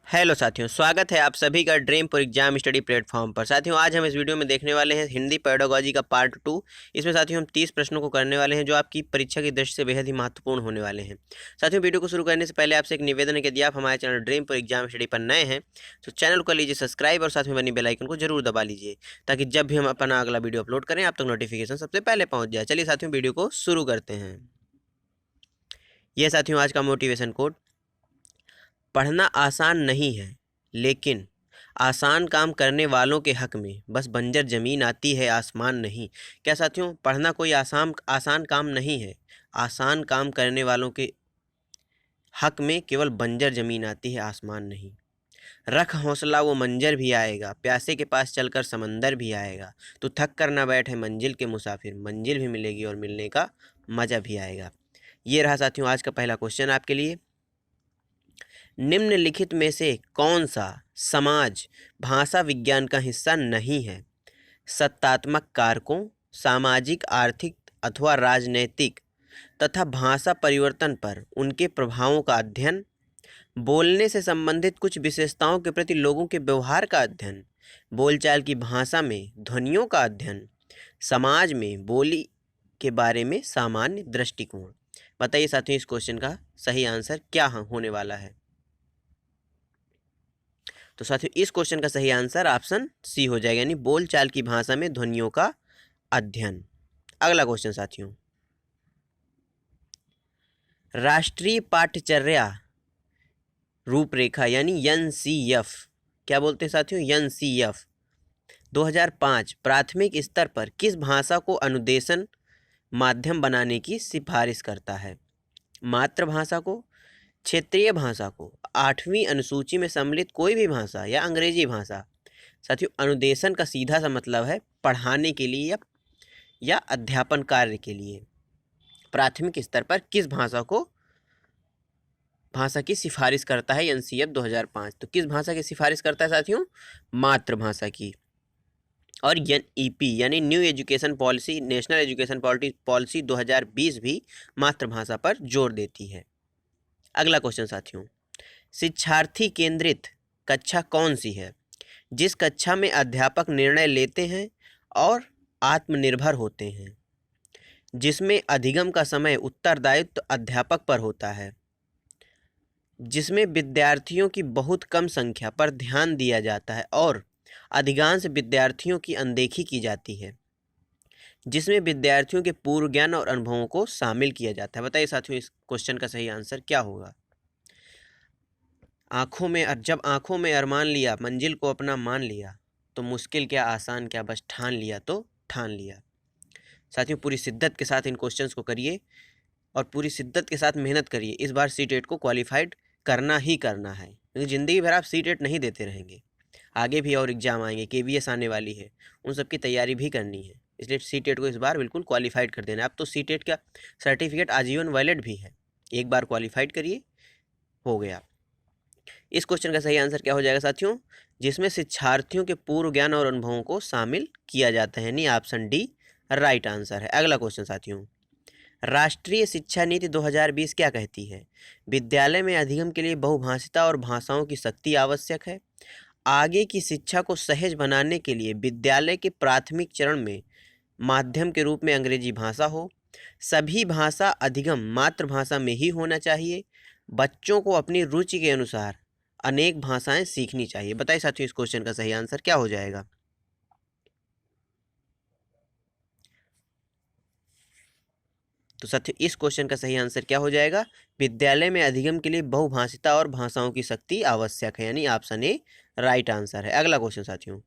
Hello साथियों, स्वागत है आप सभी का dream for exam study platform पर। साथियों, आज हम इस वीडियो में देखने वाले हैं हिंदी पेडागोजी का पार्ट 2। इसमें साथियों हम 30 प्रश्नों को करने वाले हैं जो आपकी परीक्षा की दृष्टि से बेहद ही महत्वपूर्ण होने वाले हैं। साथियों, वीडियो को शुरू करने से पहले आपसे एक निवेदन है कि यदि आप हमारे channel dream for exam study पर नए हैं तो चैनल को लीजिए सब्सक्राइब और साथ में बनी बेल आइकन को जरूर दबा लीजिए ताकि जब भी हम अपना अगला वीडियो अपलोड करें आप तक नोटिफिकेशन सबसे पहले पहुँच जाए। चलिए साथियों, वीडियो को शुरू करते हैं। यह साथियों आज का मोटिवेशन कोट: पढ़ना आसान नहीं है, लेकिन आसान काम करने वालों के हक में बस बंजर ज़मीन आती है, आसमान नहीं। क्या साथियों, पढ़ना कोई आसान काम नहीं है। आसान काम करने वालों के हक में केवल बंजर ज़मीन आती है, आसमान नहीं। रख हौसला, वो मंजर भी आएगा, प्यासे के पास चलकर समंदर भी आएगा। तो थक कर ना बैठे मंजिल के मुसाफिर, मंजिल भी मिलेगी और मिलने का मज़ा भी आएगा। ये रहा साथियों आज का पहला क्वेश्चन आपके लिए। निम्नलिखित में से कौन सा समाज भाषा विज्ञान का हिस्सा नहीं है? सत्तात्मक कारकों, सामाजिक, आर्थिक अथवा राजनैतिक तथा भाषा परिवर्तन पर उनके प्रभावों का अध्ययन, बोलने से संबंधित कुछ विशेषताओं के प्रति लोगों के व्यवहार का अध्ययन, बोलचाल की भाषा में ध्वनियों का अध्ययन, समाज में बोली के बारे में सामान्य दृष्टिकोण। बताइए साथियों, इस क्वेश्चन का सही आंसर क्या होने वाला है? तो साथियों, इस क्वेश्चन का सही आंसर ऑप्शन सी हो जाएगा, यानी बोलचाल की भाषा में ध्वनियों का अध्ययन। अगला क्वेश्चन साथियों, राष्ट्रीय पाठ्यचर्या रूपरेखा यानी एनसीएफ, क्या बोलते हैं साथियों? एनसीएफ 2005 प्राथमिक स्तर पर किस भाषा को अनुदेशन माध्यम बनाने की सिफारिश करता है? मातृभाषा को, क्षेत्रीय भाषा को, 8वीं अनुसूची में सम्मिलित कोई भी भाषा या अंग्रेजी भाषा? साथियों, अनुदेशन का सीधा सा मतलब है पढ़ाने के लिए या अध्यापन कार्य के लिए। प्राथमिक स्तर पर किस भाषा की सिफारिश करता है एनसीएफ 2005? तो किस भाषा की सिफारिश करता है साथियों? मातृभाषा की। और एनईपी यानी new education policy, national education policy 2020 भी मातृभाषा पर जोर देती है। अगला क्वेश्चन साथियों, शिक्षार्थी केंद्रित कक्षा कौन सी है जिस कक्षा में अध्यापक निर्णय लेते हैं और आत्मनिर्भर होते हैं, जिसमें अधिगम का समय उत्तरदायित्व अध्यापक पर होता है, जिसमें विद्यार्थियों की बहुत कम संख्या पर ध्यान दिया जाता है और अधिकांश विद्यार्थियों की अनदेखी की जाती है, जिसमें विद्यार्थियों के पूर्व ज्ञान और अनुभवों को शामिल किया जाता है? बताइए साथियों, इस क्वेश्चन का सही आंसर क्या होगा? जब आँखों में अरमान लिया, मंजिल को अपना मान लिया, तो मुश्किल क्या आसान क्या बस ठान लिया तो ठान लिया। साथियों, पूरी शिद्दत के साथ इन क्वेश्चंस को करिए और पूरी शिद्दत के साथ मेहनत करिए। इस बार सीटेट को क्वालिफाइड करना ही करना है, क्योंकि ज़िंदगी भर आप सीटेट नहीं देते रहेंगे। आगे भी और एग्ज़ाम आएंगे, केवीएस आने वाली है, उन सब की तैयारी भी करनी है। इसलिए सीटेट को इस बार बिल्कुल क्वालिफाइड कर देना है। अब तो सीटेट का सर्टिफिकेट आजीवन वैलिड भी है, एक बार क्वालिफाइड करिए, हो गया। इस क्वेश्चन का सही आंसर क्या हो जाएगा साथियों? जिसमें शिक्षार्थियों के पूर्व ज्ञान और अनुभवों को शामिल किया जाता है, यानी ऑप्शन डी राइट आंसर है। अगला क्वेश्चन साथियों, राष्ट्रीय शिक्षा नीति 2020 क्या कहती है? विद्यालय में अधिगम के लिए बहुभाषिता और भाषाओं की सख्ती आवश्यक है। आगे की शिक्षा को सहज बनाने के लिए विद्यालय के प्राथमिक चरण में माध्यम के रूप में अंग्रेजी भाषा हो। सभी भाषा अधिगम मातृभाषा में ही होना चाहिए। बच्चों को अपनी रुचि के अनुसार अनेक भाषाएं सीखनी चाहिए। बताइए साथियों, इस क्वेश्चन का सही आंसर क्या हो जाएगा? तो साथियों, इस क्वेश्चन का सही आंसर क्या हो जाएगा? विद्यालय में अधिगम के लिए बहुभाषिता और भाषाओं की सख्ती आवश्यक है, यानी ऑप्शन ए राइट आंसर है। अगला क्वेश्चन साथियों,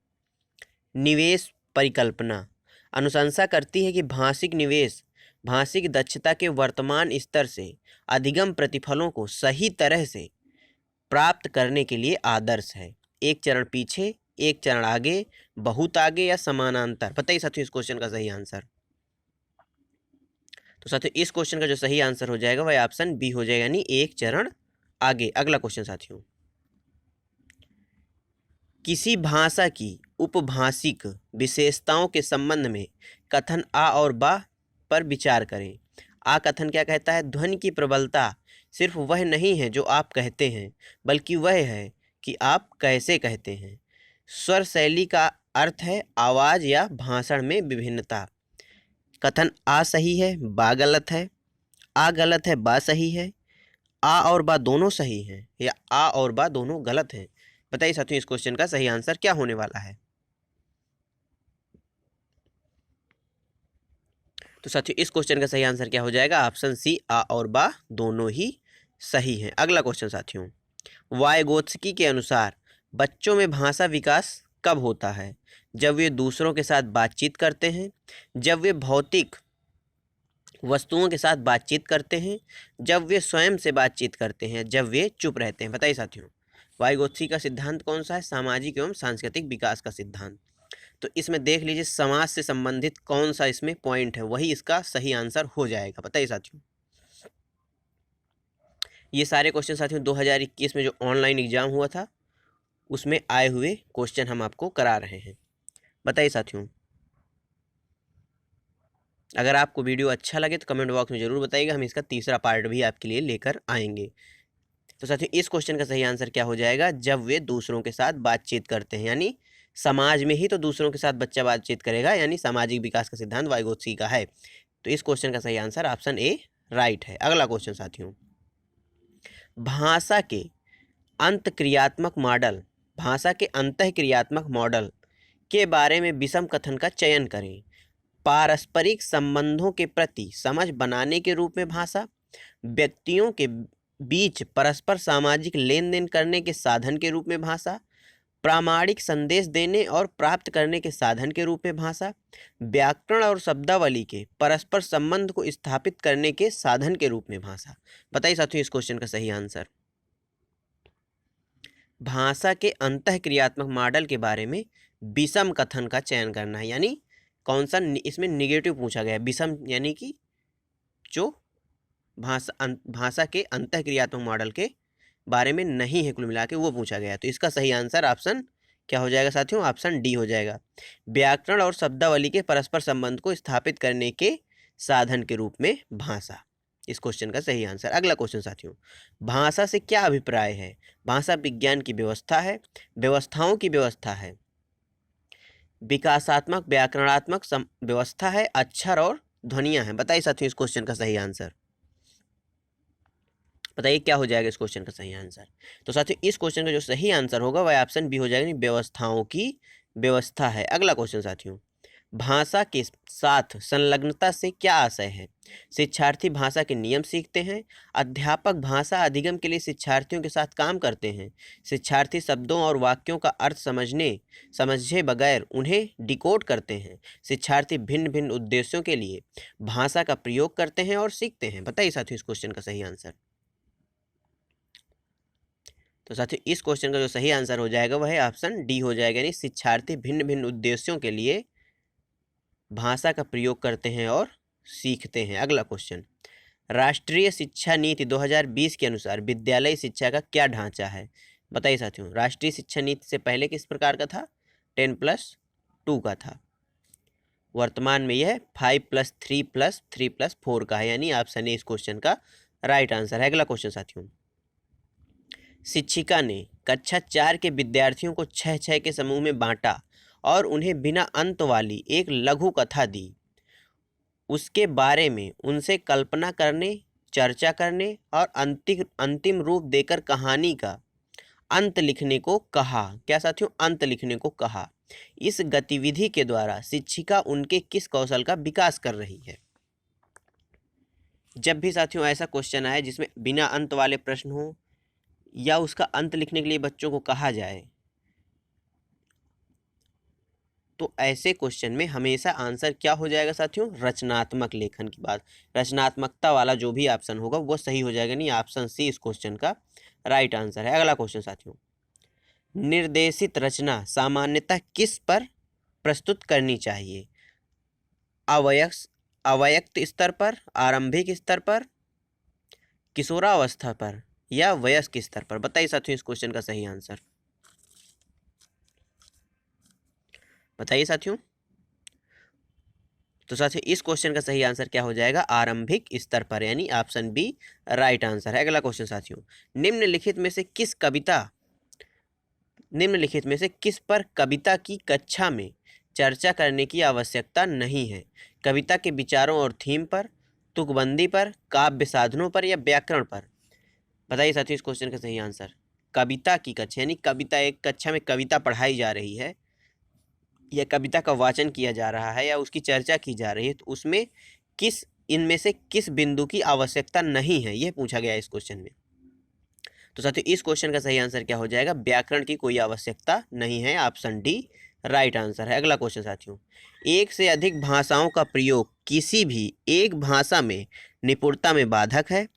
निवेश परिकल्पना अनुशंसा करती है कि भाषिक निवेश भाषिक दक्षता के वर्तमान स्तर से अधिगम प्रतिफलों को सही तरह से प्राप्त करने के लिए आदर्श है। एक चरण पीछे, एक चरण आगे, बहुत आगे या समानांतर? बताइए साथियों, इस क्वेश्चन का सही आंसर। तो साथियों, इस क्वेश्चन का जो सही आंसर हो जाएगा वह ऑप्शन बी हो जाएगा, यानी एक चरण आगे। अगला क्वेश्चन साथियों, किसी भाषा की उपभाषिक विशेषताओं के संबंध में कथन आ और बा पर विचार करें। आ कथन क्या कहता है? ध्वनि की प्रबलता सिर्फ वह नहीं है जो आप कहते हैं, बल्कि वह है कि आप कैसे कहते हैं। स्वर शैली का अर्थ है आवाज़ या भाषण में विभिन्नता। कथन आ सही है, बा गलत है, आ गलत है, बा सही है, आ और बा दोनों सही हैं, या आ और बा दोनों गलत हैं। बताइए साथियों इस क्वेश्चन का सही आंसर क्या होने वाला है। तो साथियों इस क्वेश्चन का सही आंसर क्या हो जाएगा, ऑप्शन सी, आ और बा दोनों ही सही हैं। अगला क्वेश्चन साथियों, वाइगोत्स्की के अनुसार बच्चों में भाषा विकास कब होता है। जब वे दूसरों के साथ बातचीत करते हैं, जब वे भौतिक वस्तुओं के साथ बातचीत करते हैं, जब वे स्वयं से बातचीत करते हैं, जब वे चुप रहते हैं। बताइए साथियों वाइगोत्स्की का सिद्धांत कौन सा है, सामाजिक एवं सांस्कृतिक विकास का सिद्धांत। तो इसमें देख लीजिए समाज से संबंधित कौन सा इसमें पॉइंट है, वही इसका सही आंसर हो जाएगा। बताइए साथियों ये सारे क्वेश्चन साथियों 2021 में जो ऑनलाइन एग्जाम हुआ था उसमें आए हुए क्वेश्चन हम आपको करा रहे हैं। बताइए साथियों अगर आपको वीडियो अच्छा लगे तो कमेंट बॉक्स में ज़रूर बताइएगा, हम इसका तीसरा पार्ट भी आपके लिए लेकर आएंगे। तो साथियों इस क्वेश्चन का सही आंसर क्या हो जाएगा, जब वे दूसरों के साथ बातचीत करते हैं, यानी समाज में ही तो दूसरों के साथ बच्चा बातचीत करेगा, यानी सामाजिक विकास का सिद्धांत वाइगोत्स्की का है। तो इस क्वेश्चन का सही आंसर ऑप्शन ए राइट है। अगला क्वेश्चन साथियों, भाषा के अंतक्रियात्मक मॉडल, भाषा के अंतःक्रियात्मक मॉडल के बारे में विषम कथन का चयन करें। पारस्परिक संबंधों के प्रति समझ बनाने के रूप में भाषा, व्यक्तियों के बीच परस्पर सामाजिक लेन देन करने के साधन के रूप में भाषा, प्रामाणिक संदेश देने और प्राप्त करने के साधन के रूप में भाषा, व्याकरण और शब्दावली के परस्पर संबंध को स्थापित करने के साधन के रूप में भाषा। बताइए साथियों इस क्वेश्चन का सही आंसर। भाषा के अंतःक्रियात्मक मॉडल के बारे में विषम कथन का चयन करना है, यानी कौन सा इसमें निगेटिव पूछा गया है। विषम यानी कि जो भाषा के अंतःक्रियात्मक मॉडल के बारे में नहीं है, कुल मिला के वो पूछा गया है। तो इसका सही आंसर ऑप्शन क्या हो जाएगा साथियों, ऑप्शन डी हो जाएगा। व्याकरण और शब्दावली के परस्पर संबंध को स्थापित करने के साधन के रूप में भाषा, इस क्वेश्चन का सही आंसर। अगला क्वेश्चन साथियों, भाषा से क्या अभिप्राय है। भाषा विज्ञान की व्यवस्था है, व्यवस्थाओं की व्यवस्था है, विकासात्मक व्याकरणात्मक व्यवस्था है, अक्षर और ध्वनियां हैं। बताइए साथियों इस क्वेश्चन का सही आंसर। बताइए क्या हो जाएगा इस क्वेश्चन का सही आंसर। तो साथियों इस क्वेश्चन का जो सही आंसर होगा वह ऑप्शन बी हो जाएगा, व्यवस्थाओं की व्यवस्था है। अगला क्वेश्चन साथियों, भाषा के साथ संलग्नता से क्या आशय है। शिक्षार्थी भाषा के नियम सीखते हैं, अध्यापक भाषा अधिगम के लिए शिक्षार्थियों के साथ काम करते हैं, शिक्षार्थी शब्दों और वाक्यों का अर्थ समझे बगैर उन्हें डिकोड करते हैं, शिक्षार्थी भिन्न भिन्न उद्देश्यों के लिए भाषा का प्रयोग करते हैं और सीखते हैं। बताइए साथियों इस क्वेश्चन का सही आंसर। तो साथियों इस क्वेश्चन का जो सही आंसर हो जाएगा वह है ऑप्शन डी हो जाएगा, यानी शिक्षार्थी भिन्न भिन्न उद्देश्यों के लिए भाषा का प्रयोग करते हैं और सीखते हैं। अगला क्वेश्चन, राष्ट्रीय शिक्षा नीति 2020 के अनुसार विद्यालय शिक्षा का क्या ढांचा है। बताइए साथियों राष्ट्रीय शिक्षा नीति से पहले किस प्रकार का था, 10+2 का था, वर्तमान में यह 5+3+3+4 का है, यानी ऑप्शन ए इस क्वेश्चन का राइट आंसर है। अगला क्वेश्चन साथियों, शिक्षिका ने कक्षा 4 के विद्यार्थियों को 6-6 के समूह में बांटा और उन्हें बिना अंत वाली एक लघु कथा दी। उसके बारे में उनसे कल्पना करने, चर्चा करने और अंतिम रूप देकर कहानी का अंत लिखने को कहा। क्या साथियों, अंत लिखने को कहा। इस गतिविधि के द्वारा शिक्षिका उनके किस कौशल का विकास कर रही है। जब भी साथियों ऐसा क्वेश्चन आए जिसमें बिना अंत वाले प्रश्न हो या उसका अंत लिखने के लिए बच्चों को कहा जाए, तो ऐसे क्वेश्चन में हमेशा आंसर क्या हो जाएगा साथियों, रचनात्मक लेखन की बात, रचनात्मकता वाला जो भी ऑप्शन होगा वो सही हो जाएगा, नहीं ऑप्शन सी इस क्वेश्चन का राइट आंसर है। अगला क्वेश्चन साथियों, निर्देशित रचना सामान्यतः किस पर प्रस्तुत करनी चाहिए, अव्यक्त स्तर पर, आरंभिक स्तर पर, किशोरावस्था पर या वयस्क स्तर पर। बताइए साथियों इस क्वेश्चन का सही आंसर। बताइए साथियों। तो साथियों इस क्वेश्चन का सही आंसर क्या हो जाएगा, आरंभिक स्तर पर, यानी ऑप्शन बी राइट आंसर है। अगला क्वेश्चन साथियों, निम्नलिखित में से किस कविता निम्नलिखित में से किस पर कविता की कक्षा में चर्चा करने की आवश्यकता नहीं है? कविता के विचारों और थीम पर, तुकबंदी पर, काव्य साधनों पर या व्याकरण पर? बताइए साथियों इस क्वेश्चन का सही आंसर। कविता की कक्षा यानी कविता, एक कक्षा में कविता पढ़ाई जा रही है या कविता का वाचन किया जा रहा है या उसकी चर्चा की जा रही है, तो उसमें किस इनमें से किस बिंदु की आवश्यकता नहीं है, यह पूछा गया है इस क्वेश्चन में। तो साथियों इस क्वेश्चन का सही आंसर क्या हो जाएगा? व्याकरण की कोई आवश्यकता नहीं है, ऑप्शन डी राइट आंसर है। अगला क्वेश्चन साथियों, एक से अधिक भाषाओं का प्रयोग किसी भी एक भाषा में निपुणता में बाधक है,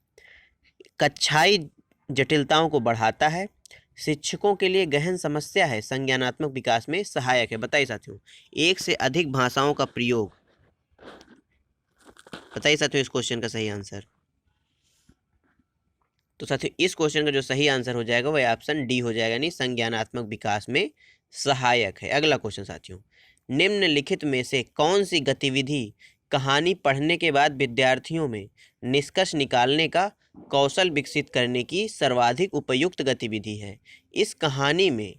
कक्षाई जटिलताओं को बढ़ाता है, शिक्षकों के लिए गहन समस्या है, संज्ञानात्मक विकास में सहायक है। बताइए साथियों, एक से अधिक भाषाओं का प्रयोग, बताइए साथियों इस क्वेश्चन का सही आंसर। तो साथियों इस क्वेश्चन का जो सही आंसर हो जाएगा वह ऑप्शन डी हो जाएगा, यानी संज्ञानात्मक विकास में सहायक है। अगला क्वेश्चन साथियों, निम्नलिखित में से कौन सी गतिविधि कहानी पढ़ने के बाद विद्यार्थियों में निष्कर्ष निकालने का कौशल विकसित करने की सर्वाधिक उपयुक्त गतिविधि है? इस कहानी में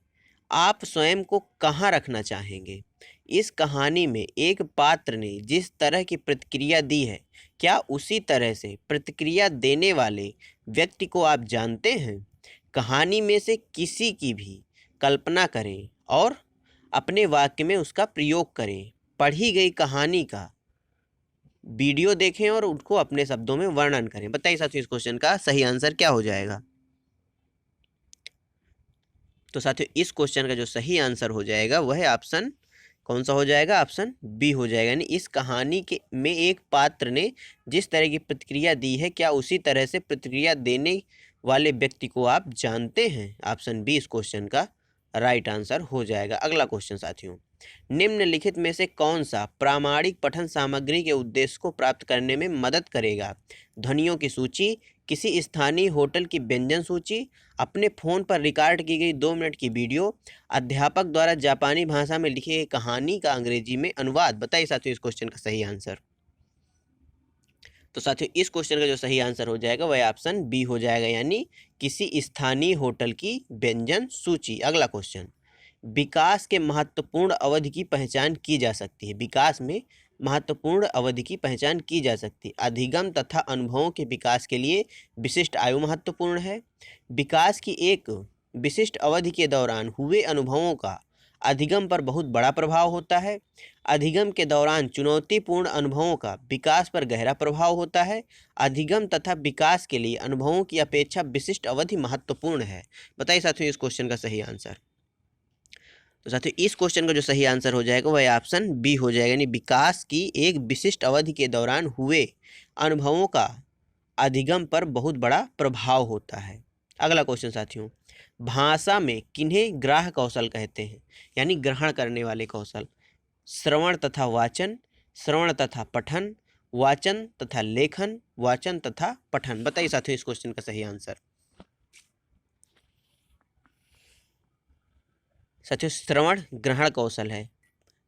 आप स्वयं को कहाँ रखना चाहेंगे? इस कहानी में एक पात्र ने जिस तरह की प्रतिक्रिया दी है, क्या उसी तरह से प्रतिक्रिया देने वाले व्यक्ति को आप जानते हैं? कहानी में से किसी की भी कल्पना करें और अपने वाक्य में उसका प्रयोग करें। पढ़ी गई कहानी का वीडियो देखें और उसको अपने शब्दों में वर्णन करें। बताइए साथियों इस क्वेश्चन का सही आंसर क्या हो जाएगा? तो साथियों इस क्वेश्चन का जो सही आंसर हो जाएगा वह ऑप्शन कौन सा हो जाएगा? ऑप्शन बी हो जाएगा, यानी इस कहानी के में एक पात्र ने जिस तरह की प्रतिक्रिया दी है, क्या उसी तरह से प्रतिक्रिया देने वाले व्यक्ति को आप जानते हैं? ऑप्शन बी इस क्वेश्चन का राइट आंसर हो जाएगा। अगला क्वेश्चन साथियों, निम्नलिखित में से कौन सा प्रामाणिक पठन सामग्री के उद्देश्य को प्राप्त करने में मदद करेगा? ध्वनियों की सूची, किसी स्थानीय होटल की व्यंजन सूची, अपने फ़ोन पर रिकॉर्ड की गई 2 मिनट की वीडियो, अध्यापक द्वारा जापानी भाषा में लिखी गई कहानी का अंग्रेजी में अनुवाद। बताइए साथियों इस क्वेश्चन का सही आंसर। तो साथियों इस क्वेश्चन का जो सही आंसर हो जाएगा वह ऑप्शन बी हो जाएगा, यानी किसी स्थानीय होटल की व्यंजन सूची। अगला क्वेश्चन, विकास के महत्वपूर्ण अवधि की पहचान की जा सकती है। विकास में महत्वपूर्ण अवधि की पहचान की जा सकती है। अधिगम तथा अनुभवों के विकास के लिए विशिष्ट आयु महत्वपूर्ण है। विकास की एक विशिष्ट अवधि के दौरान हुए अनुभवों का अधिगम पर बहुत बड़ा प्रभाव होता है। अधिगम के दौरान चुनौतीपूर्ण अनुभवों का विकास पर गहरा प्रभाव होता है। अधिगम तथा विकास के लिए अनुभवों की अपेक्षा विशिष्ट अवधि महत्वपूर्ण है। बताइए साथियों इस क्वेश्चन का सही आंसर। तो साथियों इस क्वेश्चन का जो सही आंसर हो जाएगा वह ऑप्शन बी हो जाएगा, यानी विकास की एक विशिष्ट अवधि के दौरान हुए अनुभवों का अधिगम पर बहुत बड़ा प्रभाव होता है। अगला क्वेश्चन साथियों, भाषा में किन्हें ग्राह्य कौशल कहते हैं, यानी ग्रहण करने वाले कौशल? श्रवण तथा वाचन, श्रवण तथा पठन, वाचन तथा लेखन, वाचन तथा पठन। बताइए साथियों इस क्वेश्चन का सही आंसर। साथियों श्रवण ग्रहण कौशल है,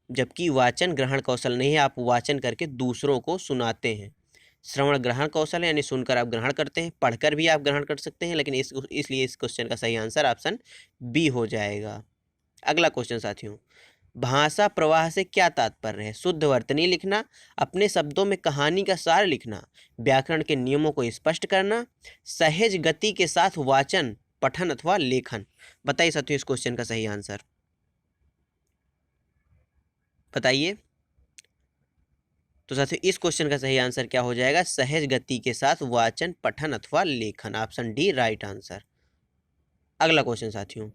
जबकि वाचन ग्रहण कौशल नहीं है। आप वाचन करके दूसरों को सुनाते हैं। श्रवण ग्रहण कौशल है, यानी सुनकर आप ग्रहण करते हैं, पढ़कर भी आप ग्रहण कर सकते हैं, लेकिन इसलिए इस क्वेश्चन का सही आंसर ऑप्शन बी हो जाएगा। अगला क्वेश्चन साथियों, भाषा प्रवाह से क्या तात्पर्य है? शुद्ध वर्तनी लिखना, अपने शब्दों में कहानी का सार लिखना, व्याकरण के नियमों को स्पष्ट करना, सहज गति के साथ वाचन, पठन अथवा लेखन। बताइए साथियों इस क्वेश्चन का सही आंसर बताइए। तो साथियों इस क्वेश्चन का सही आंसर क्या हो जाएगा? सहज गति के साथ वाचन, पठन अथवा लेखन। Option D right answer. अगला क्वेश्चन साथियों,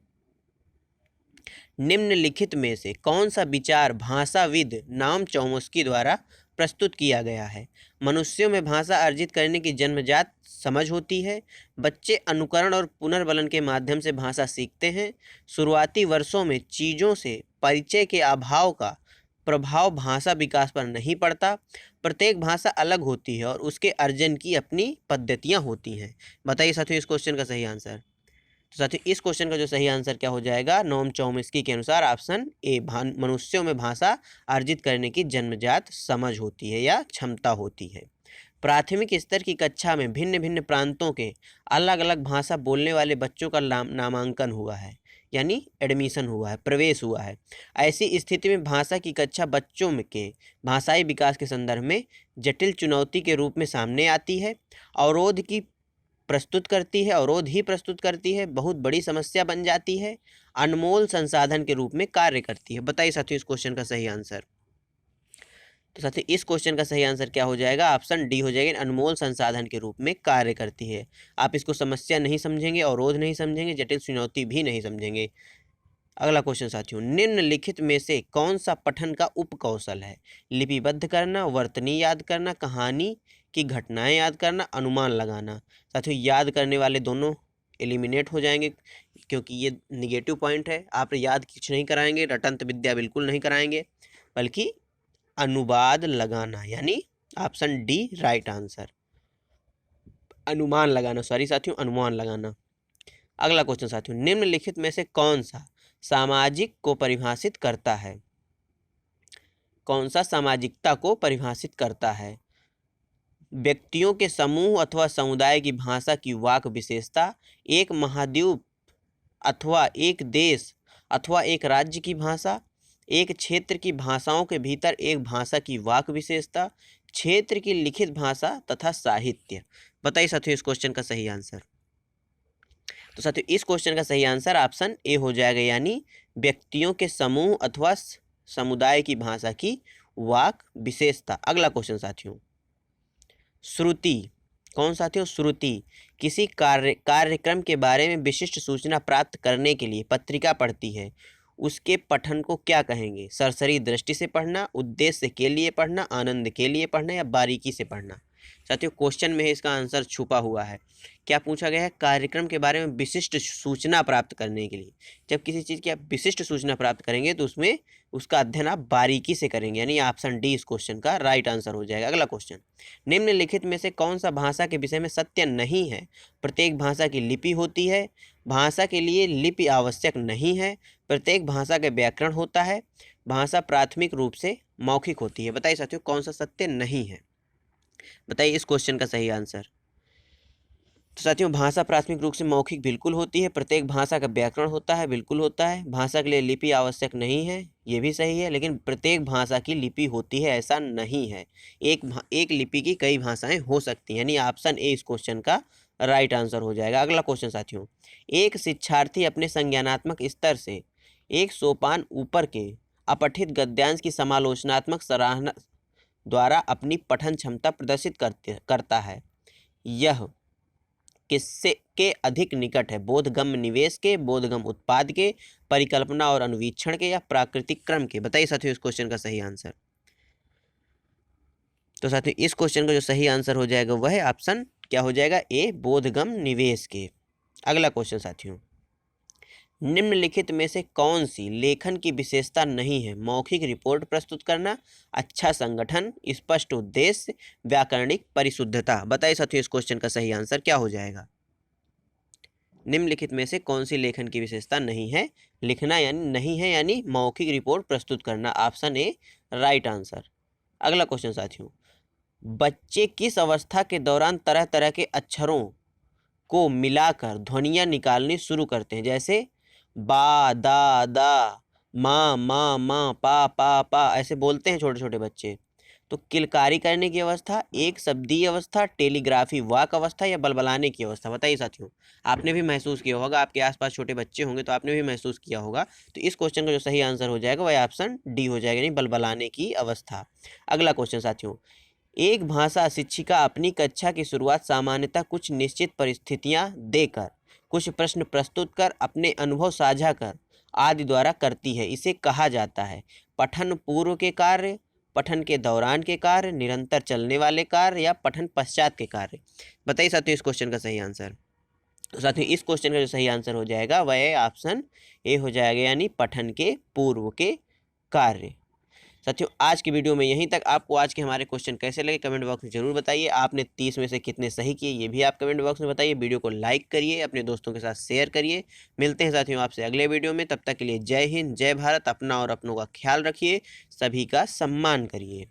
निम्नलिखित में से कौन सा विचार भाषाविद नॉम चॉम्स्की द्वारा प्रस्तुत किया गया है? मनुष्यों में भाषा अर्जित करने की जन्मजात समझ होती है। बच्चे अनुकरण और पुनर्बलन के माध्यम से भाषा सीखते हैं। शुरुआती वर्षों में चीज़ों से परिचय के अभाव का प्रभाव भाषा विकास पर नहीं पड़ता। प्रत्येक भाषा अलग होती है और उसके अर्जन की अपनी पद्धतियाँ होती हैं। बताइए साथियों इस क्वेश्चन का सही आंसर। तो साथियों इस क्वेश्चन का जो सही आंसर क्या हो जाएगा? नॉम चॉम्स्की के अनुसार ऑप्शन ए, मनुष्यों में भाषा अर्जित करने की जन्मजात समझ होती है या क्षमता होती है। प्राथमिक स्तर की कक्षा में भिन्न भिन्न प्रांतों के अलग अलग भाषा बोलने वाले बच्चों का नामांकन हुआ है। यानी एडमिशन हुआ है, प्रवेश हुआ है। ऐसी स्थिति में भाषा की कक्षा बच्चों में के भाषाई विकास के संदर्भ में जटिल चुनौती के रूप में सामने आती है, अवरोध ही प्रस्तुत करती है, बहुत बड़ी समस्या बन जाती है, अनमोल संसाधन के रूप में कार्य करती है। बताइए साथियों इस क्वेश्चन का सही आंसर। तो साथियों इस क्वेश्चन का सही आंसर क्या हो जाएगा, ऑप्शन डी हो जाएगा, अनमोल संसाधन के रूप में कार्य करती है। आप इसको समस्या नहीं समझेंगे, अवरोध नहीं समझेंगे, जटिल चुनौती भी नहीं समझेंगे। अगला क्वेश्चन साथियों, निम्नलिखित में से कौन सा पठन का उपकौशल है? लिपिबद्ध करना, वर्तनी याद करना, कहानी की घटनाएं याद करना, अनुमान लगाना। साथियों याद करने वाले दोनों एलिमिनेट हो जाएंगे क्योंकि ये निगेटिव पॉइंट है। आप याद कुछ नहीं कराएंगे, रटंत विद्या बिल्कुल नहीं कराएंगे, बल्कि अनुवाद लगाना, यानी ऑप्शन डी राइट आंसर। अनुमान लगाना, सॉरी साथियों, अनुमान लगाना। अगला क्वेश्चन साथियों, निम्नलिखित में से कौन सा सामाजिक को परिभाषित करता है? कौन सा सामाजिकता को परिभाषित करता है? व्यक्तियों के समूह अथवा समुदाय की भाषा की वाक विशेषता, एक महाद्वीप अथवा एक देश अथवा एक राज्य की भाषा, एक क्षेत्र की भाषाओं के भीतर एक भाषा की वाक विशेषता, क्षेत्र की लिखित भाषा तथा साहित्य। बताइए साथियों इस क्वेश्चन का सही आंसर। तो साथियों इस क्वेश्चन का सही आंसर ऑप्शन ए हो जाएगा, यानी व्यक्तियों के समूह अथवा समुदाय की भाषा की वाक विशेषता। अगला क्वेश्चन साथियों, श्रुति। कौन साथियों? श्रुति किसी कार्यक्रम के बारे में विशिष्ट सूचना प्राप्त करने के लिए पत्रिका पढ़ती है, उसके पठन को क्या कहेंगे? सरसरी दृष्टि से पढ़ना, उद्देश्य के लिए पढ़ना, आनंद के लिए पढ़ना या बारीकी से पढ़ना। साथियों क्वेश्चन में इसका आंसर छुपा हुआ है। क्या पूछा गया है? कार्यक्रम के बारे में विशिष्ट सूचना प्राप्त करने के लिए। जब किसी चीज़ की आप विशिष्ट सूचना प्राप्त करेंगे तो उसमें उसका अध्ययन आप बारीकी से करेंगे, यानी ऑप्शन डी इस क्वेश्चन का राइट आंसर हो जाएगा। अगला क्वेश्चन, निम्नलिखित में से कौन सा भाषा के विषय में सत्य नहीं है? प्रत्येक भाषा की लिपि होती है, भाषा के लिए लिपि आवश्यक नहीं है, प्रत्येक भाषा का व्याकरण होता है, भाषा प्राथमिक रूप से मौखिक होती है। बताइए साथियों कौन सा सत्य नहीं है? बताइए इस क्वेश्चन का सही आंसर। तो साथियों भाषा प्राथमिक रूप से मौखिक बिल्कुल होती है, प्रत्येक भाषा का व्याकरण होता है, बिल्कुल होता है, भाषा के लिए लिपि आवश्यक नहीं है, ये भी सही है, लेकिन प्रत्येक भाषा की लिपि होती है ऐसा नहीं है। एक लिपि की कई भाषाएं हो सकती हैं, यानी ऑप्शन ए इस क्वेश्चन का राइट आंसर हो जाएगा। अगला क्वेश्चन साथियों, एक शिक्षार्थी अपने संज्ञानात्मक स्तर से एक सोपान ऊपर के अपठित गद्यांश की समालोचनात्मक सराहना द्वारा अपनी पठन क्षमता प्रदर्शित करता है। यह किससे के अधिक निकट है? बोधगम्य निवेश के, बोधगम्य उत्पाद के, परिकल्पना और अनुवीक्षण के या प्राकृतिक क्रम के? बताइए साथियों इस क्वेश्चन का सही आंसर। तो साथियों इस क्वेश्चन का जो सही आंसर हो जाएगा वह है ऑप्शन क्या हो जाएगा? ए, बोधगम्य निवेश के। अगला क्वेश्चन साथियों, निम्नलिखित में से कौन सी लेखन की विशेषता नहीं है? मौखिक रिपोर्ट प्रस्तुत करना, अच्छा संगठन, स्पष्ट उद्देश्य, व्याकरणिक परिशुद्धता। बताइए साथियों इस क्वेश्चन का सही आंसर क्या हो जाएगा? निम्नलिखित में से कौन सी लेखन की विशेषता नहीं है? लिखना यानी नहीं है, यानी मौखिक रिपोर्ट प्रस्तुत करना, ऑप्शन ए राइट आंसर। अगला क्वेश्चन साथियों, बच्चे किस अवस्था के दौरान तरह तरह के अक्षरों को मिलाकर ध्वनियां निकालनी शुरू करते हैं? जैसे बा, दा, दा, माँ, माँ, माँ, पा, पा, पा, ऐसे बोलते हैं छोटे छोटे बच्चे। तो किलकारी करने की अवस्था, एक शब्दीय अवस्था, टेलीग्राफी वाक अवस्था या बलबलाने की अवस्था? बताइए साथियों, आपने भी महसूस किया होगा, आपके आसपास छोटे बच्चे होंगे तो आपने भी महसूस किया होगा। तो इस क्वेश्चन का जो सही आंसर हो जाएगा वह ऑप्शन डी हो जाएगा, यानी बलबलाने की अवस्था। अगला क्वेश्चन साथियों, एक भाषा शिक्षिका अपनी कक्षा की शुरुआत सामान्यतः कुछ निश्चित परिस्थितियां देकर, कुछ प्रश्न प्रस्तुत कर, अपने अनुभव साझा कर आदि द्वारा करती है। इसे कहा जाता है पठन पूर्व के कार्य, पठन के दौरान के कार्य, निरंतर चलने वाले कार्य या पठन पश्चात के कार्य? बताइए साथियों इस क्वेश्चन का सही आंसर। तो साथियों इस क्वेश्चन का जो सही आंसर हो जाएगा वह ऑप्शन ए हो जाएगा, यानी पठन के पूर्व के कार्य। साथियों आज की वीडियो में यहीं तक। आपको आज के हमारे क्वेश्चन कैसे लगे कमेंट बॉक्स में जरूर बताइए। आपने 30 में से कितने सही किए ये भी आप कमेंट बॉक्स में बताइए। वीडियो को लाइक करिए, अपने दोस्तों के साथ शेयर करिए। मिलते हैं साथियों आपसे अगले वीडियो में, तब तक के लिए जय हिंद, जय भारत। अपना और अपनों का ख्याल रखिए, सभी का सम्मान करिए।